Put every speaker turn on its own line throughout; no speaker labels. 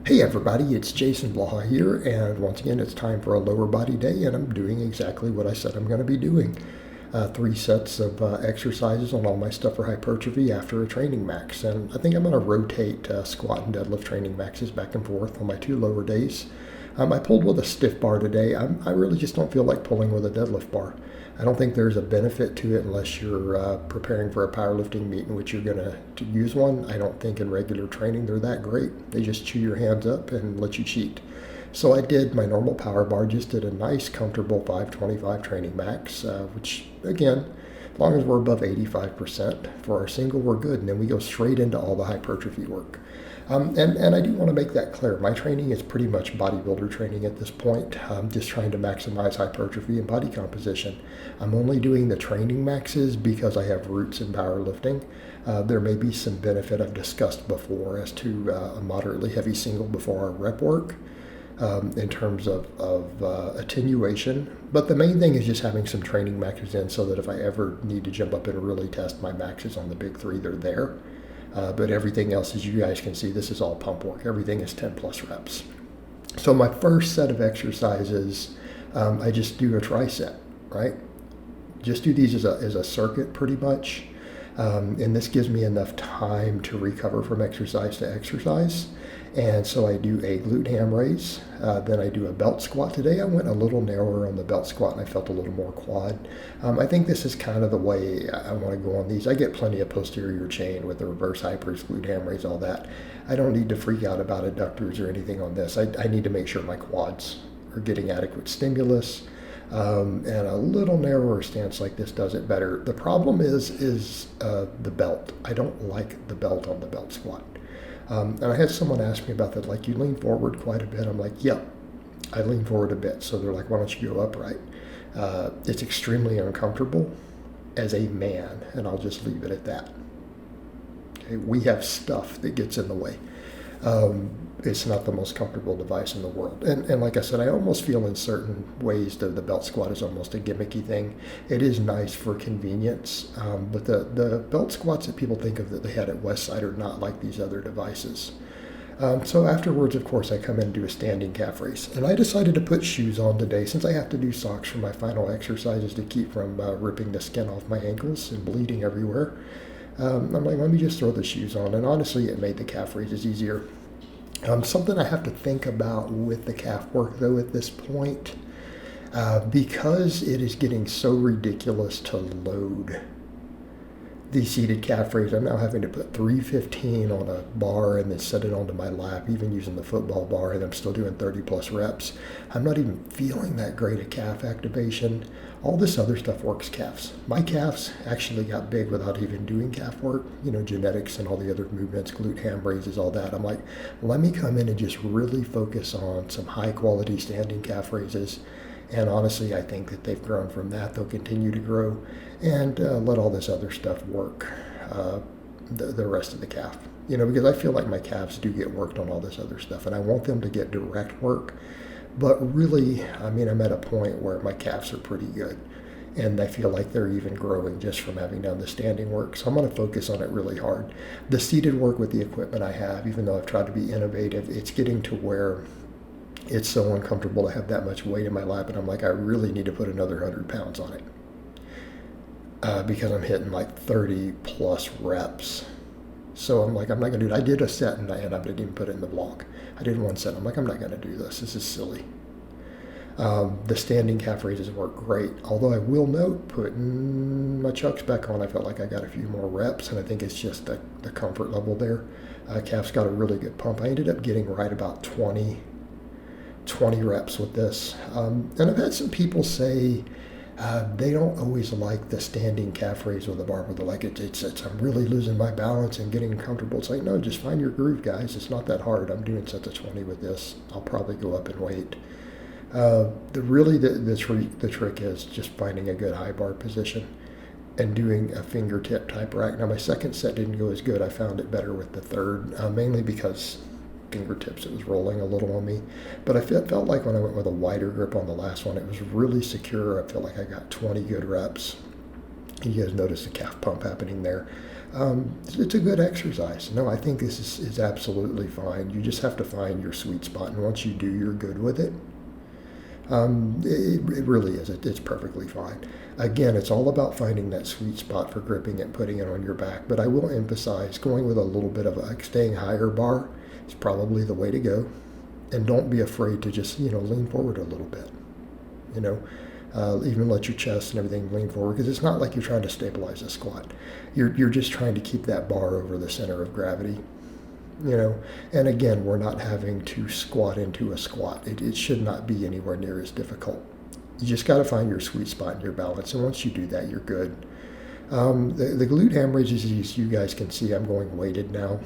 Hey everybody, it's Jason Blaha here, and once again it's time for a lower body day, and I'm doing exactly what I said I'm going to be doing. 3 sets of exercises on all my stuff for hypertrophy after a training max, and I think I'm going to rotate squat and deadlift training maxes back and forth on my 2 lower days. I pulled with a stiff bar today. I really just don't feel like pulling with a deadlift bar. I don't think there's a benefit to it unless you're preparing for a powerlifting meet in which you're going to use one. I don't think in regular training they're that great. They just chew your hands up and let you cheat. So I did my normal power bar, just did a nice comfortable 525 training max, which again, as long as we're above 85% for our single, we're good. And then we go straight into all the hypertrophy work. And I do want to make that clear. My training is pretty much bodybuilder training at this point. I'm just trying to maximize hypertrophy and body composition. I'm only doing the training maxes because I have roots in powerlifting. There may be some benefit I've discussed before as to a moderately heavy single before our rep work in terms of attenuation. But the main thing is just having some training maxes in so that if I ever need to jump up and really test my maxes on the big three, they're there. But everything else, as you guys can see, this is all pump work. Everything is 10 plus reps. So my first set of exercises, I just do a tricep, right? Just do these as a circuit pretty much. And this gives me enough time to recover from exercise to exercise. And so I do a glute ham raise. Then I do a belt squat. Today I went a little narrower on the belt squat and I felt a little more quad. I think this is kind of the way I want to go on these. I get plenty of posterior chain with the reverse hypers, glute ham raise, all that. I don't need to freak out about adductors or anything on this. I need to make sure my quads are getting adequate stimulus. And a little narrower stance like this does it better. The problem is the belt. I don't like the belt on the belt squat. And I had someone ask me about that, like, you lean forward quite a bit. I'm like, yep, I lean forward a bit. So they're like, why don't you go upright? It's extremely uncomfortable as a man, and I'll just leave it at that. Okay, we have stuff that gets in the way. It's not the most comfortable device in the world. And like I said, I almost feel in certain ways that the belt squat is almost a gimmicky thing. It is nice for convenience, but the belt squats that people think of that they had at Westside are not like these other devices. So afterwards, of course, I come in and do a standing calf raise. And I decided to put shoes on today since I have to do socks for my final exercises to keep from ripping the skin off my ankles and bleeding everywhere. I'm like, let me just throw the shoes on. And honestly, it made the calf raises easier. Something I have to think about with the calf work, though, at this point, because it is getting so ridiculous to load the seated calf raise. I'm now having to put 315 on a bar and then set it onto my lap, even using the football bar, and I'm still doing 30 plus reps. I'm not even feeling that great at calf activation. All this other stuff works calves. My calves actually got big without even doing calf work, genetics and all the other movements, glute ham raises, all that. I'm like, let me come in and just really focus on some high quality standing calf raises. And honestly, I think that they've grown from that. They'll continue to grow and let all this other stuff work the rest of the calf. Because I feel like my calves do get worked on all this other stuff, and I want them to get direct work. But really, I'm at a point where my calves are pretty good, and I feel like they're even growing just from having done the standing work. So I'm going to focus on it really hard. The seated work with the equipment I have, even though I've tried to be innovative, it's getting to where it's so uncomfortable to have that much weight in my lap, and I'm like, I really need to put another 100 pounds on it because I'm hitting like 30 plus reps. So I'm like, I'm not going to do it. I did a set and I didn't even put it in the vlog. I did one set. I'm like, I'm not going to do this. This is silly. The standing calf raises work great. Although I will note, putting my chucks back on, I felt like I got a few more reps, and I think it's just the comfort level there. Calf's got a really good pump. I ended up getting right about 20 reps with this. And I've had some people say they don't always like the standing calf raise with a barbell. They're like, it's I'm really losing my balance and getting uncomfortable. It's like, no, just find your groove, guys. It's not that hard. I'm doing sets of 20 with this. I'll probably go up in weight. The trick is just finding a good high bar position and doing a fingertip type rack. Now, my second set didn't go as good. I found it better with the third, mainly because fingertips, it was rolling a little on me. But I felt like when I went with a wider grip on the last one, it was really secure. I felt like I got 20 good reps. You guys notice the calf pump happening there. It's a good exercise. No, I think this is absolutely fine. You just have to find your sweet spot, and once you do, you're good with it. It really is. It's perfectly fine. Again, it's all about finding that sweet spot for gripping it, putting it on your back. But I will emphasize going with a little bit of a staying higher bar is probably the way to go. And don't be afraid to just, lean forward a little bit. Even let your chest and everything lean forward, because it's not like you're trying to stabilize a squat. You're just trying to keep that bar over the center of gravity. And again, we're not having to squat into a squat. It should not be anywhere near as difficult. You just got to find your sweet spot and your balance, and once you do that, you're good. The glute ham raises, as you guys can see, I'm going weighted now,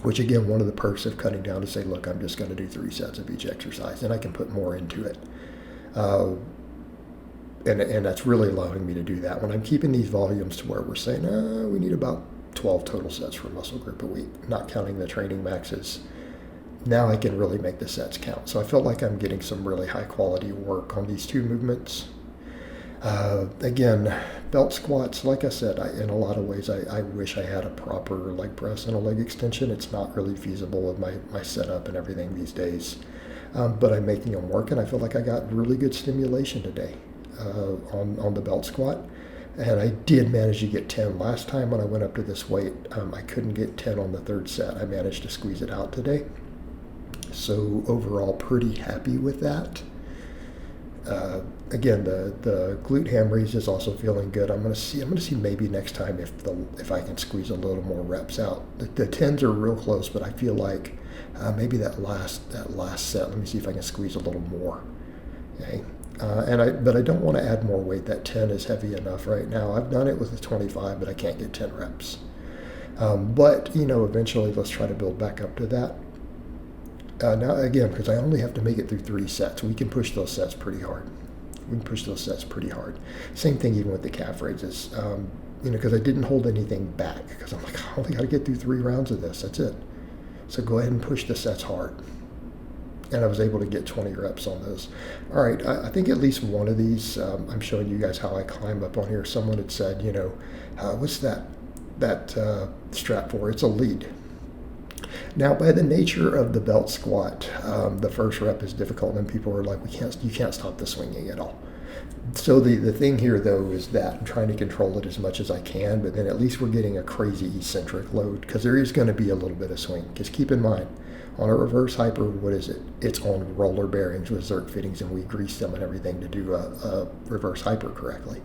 which again, one of the perks of cutting down is say, look, I'm just going to do 3 sets of each exercise, and I can put more into it. And that's really allowing me to do that. When I'm keeping these volumes to where we're saying, we need about 12 total sets for muscle group a week, not counting the training maxes. Now I can really make the sets count. So I feel like I'm getting some really high quality work on these 2 movements. Again, belt squats, like I said, in a lot of ways, I wish I had a proper leg press and a leg extension. It's not really feasible with my setup and everything these days. But I'm making them work, and I feel like I got really good stimulation today on the belt squat. And I did manage to get 10 last time when I went up to this weight. I couldn't get 10 on the 3rd set. I managed to squeeze it out today. So overall, pretty happy with that. Again, the glute ham raise is also feeling good. I'm gonna see maybe next time if I can squeeze a little more reps out. The 10s are real close, but I feel like maybe that last set. Let me see if I can squeeze a little more. Okay. But I don't want to add more weight. That 10 is heavy enough right now. I've done it with a 25, but I can't get 10 reps. But eventually let's try to build back up to that. Now again, because I only have to make it through 3 sets, we can push those sets pretty hard. Same thing even with the calf raises. Because I didn't hold anything back, because I'm like, I only got to get through 3 rounds of this. That's it. So go ahead and push the sets hard. And I was able to get 20 reps on those. All right, I think at least one of these, I'm showing you guys how I climb up on here. Someone had said, what's that strap for? It's a lead. Now, by the nature of the belt squat, the first rep is difficult, and people are like, you can't stop the swinging at all. So the thing here, though, is that I'm trying to control it as much as I can, but then at least we're getting a crazy eccentric load, because there is going to be a little bit of swing. Because keep in mind, on a reverse hyper, what is it? It's on roller bearings with Zerk fittings, and we grease them and everything to do a reverse hyper correctly.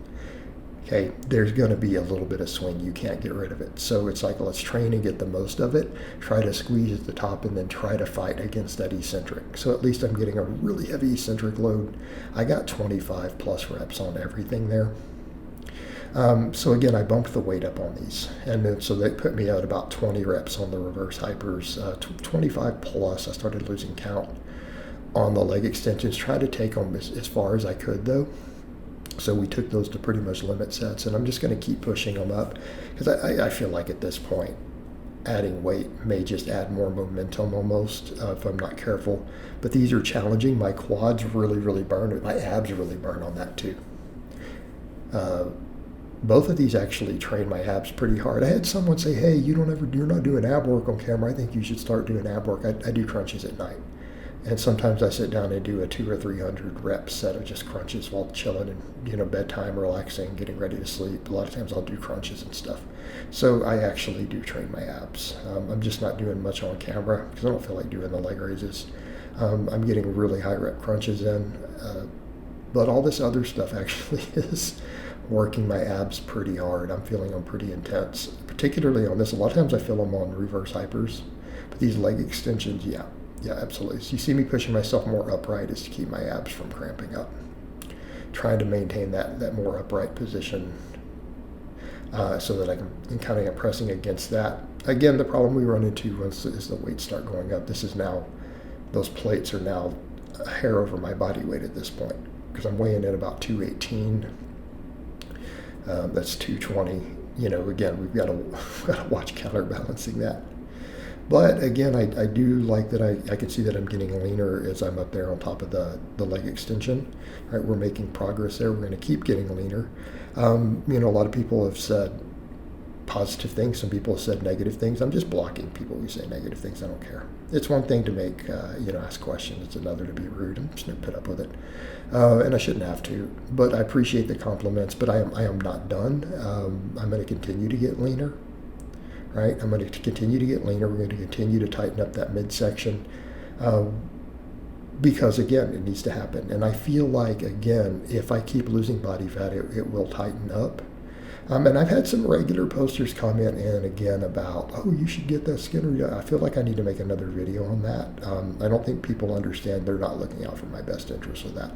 Okay, there's going to be a little bit of swing. You can't get rid of it. So it's like, let's train and get the most of it, try to squeeze at the top, and then try to fight against that eccentric. So at least I'm getting a really heavy eccentric load. I got 25 plus reps on everything there. So again, I bumped the weight up on these, and then so they put me at about 20 reps on the reverse hypers, 25 plus. I started losing count on the leg extensions, trying to take them as far as I could though. So we took those to pretty much limit sets, and I'm just going to keep pushing them up, because I feel like at this point, adding weight may just add more momentum almost if I'm not careful. But these are challenging. My quads really, really burn. My abs really burn on that too. Both of these actually train my abs pretty hard. I had someone say, hey, you're not doing ab work on camera. I think you should start doing ab work. I do crunches at night. And sometimes I sit down and do a 200 or 300 rep set of just crunches while chilling and, bedtime, relaxing, getting ready to sleep. A lot of times I'll do crunches and stuff. So I actually do train my abs. I'm just not doing much on camera because I don't feel like doing the leg raises. I'm getting really high rep crunches in. But all this other stuff actually is working my abs pretty hard. I'm feeling them pretty intense, particularly on this. A lot of times I feel them on reverse hypers, but these leg extensions, yeah, absolutely. So you see me pushing myself more upright is to keep my abs from cramping up, trying to maintain that more upright position so that I can kind of pressing against that. Again, the problem we run into is the weights start going up. This is now, those plates are now a hair over my body weight at this point, because I'm weighing in about 218. That's 220. Again, we've got to watch counterbalancing that. But again, I do like that I can see that I'm getting leaner as I'm up there on top of the leg extension. All right, we're making progress there. We're going to keep getting leaner. A lot of people have said, positive things. Some people have said negative things. I'm just blocking people who say negative things. I don't care. It's one thing to make, ask questions. It's another to be rude. I'm just going to put up with it. And I shouldn't have to. But I appreciate the compliments. But I am not done. I'm going to continue to get leaner. Right? I'm going to continue to get leaner. We're going to continue to tighten up that midsection. Because, again, it needs to happen. And I feel like, again, if I keep losing body fat, it will tighten up. And I've had some regular posters comment in again about, oh, you should get that skin reduction. I feel like I need to make another video on that. I don't think people understand. They're not looking out for my best interest with that.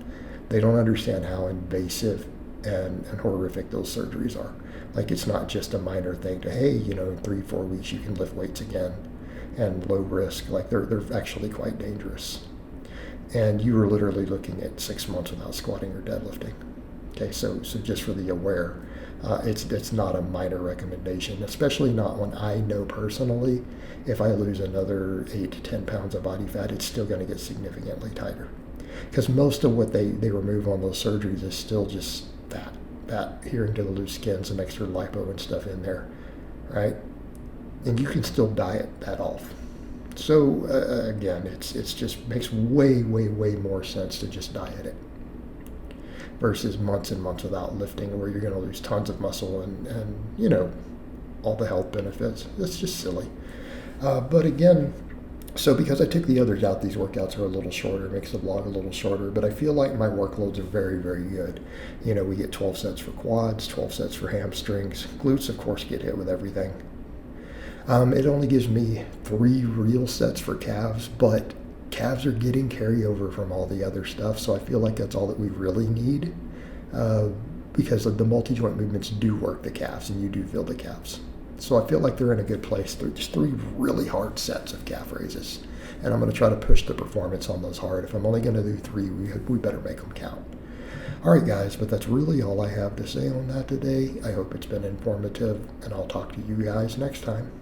They don't understand how invasive and horrific those surgeries are. Like, it's not just a minor thing to, hey, in 3-4 weeks you can lift weights again and low risk. Like, they're actually quite dangerous. And you were literally looking at 6 months without squatting or deadlifting. Okay, so just for the aware, it's not a minor recommendation, especially not when I know personally, if I lose another 8 to 10 pounds of body fat, it's still going to get significantly tighter. Because most of what they remove on those surgeries is still just fat adhering to the loose skin, some extra lipo and stuff in there, right? And you can still diet that off. So again, it's just makes way more sense to just diet it versus months and months without lifting, where you're going to lose tons of muscle and all the health benefits. It's just silly. But again, so because I took the others out, these workouts are a little shorter, makes the vlog a little shorter, but I feel like my workloads are very good. We get 12 sets for quads, 12 sets for hamstrings. Glutes, of course, get hit with everything. It only gives me 3 real sets for calves, but calves are getting carryover from all the other stuff, so I feel like that's all that we really need, because the multi-joint movements do work the calves, and you do feel the calves. So I feel like they're in a good place. There's 3 really hard sets of calf raises, and I'm going to try to push the performance on those hard. If I'm only going to do 3, we better make them count. All right, guys, but that's really all I have to say on that today. I hope it's been informative, and I'll talk to you guys next time.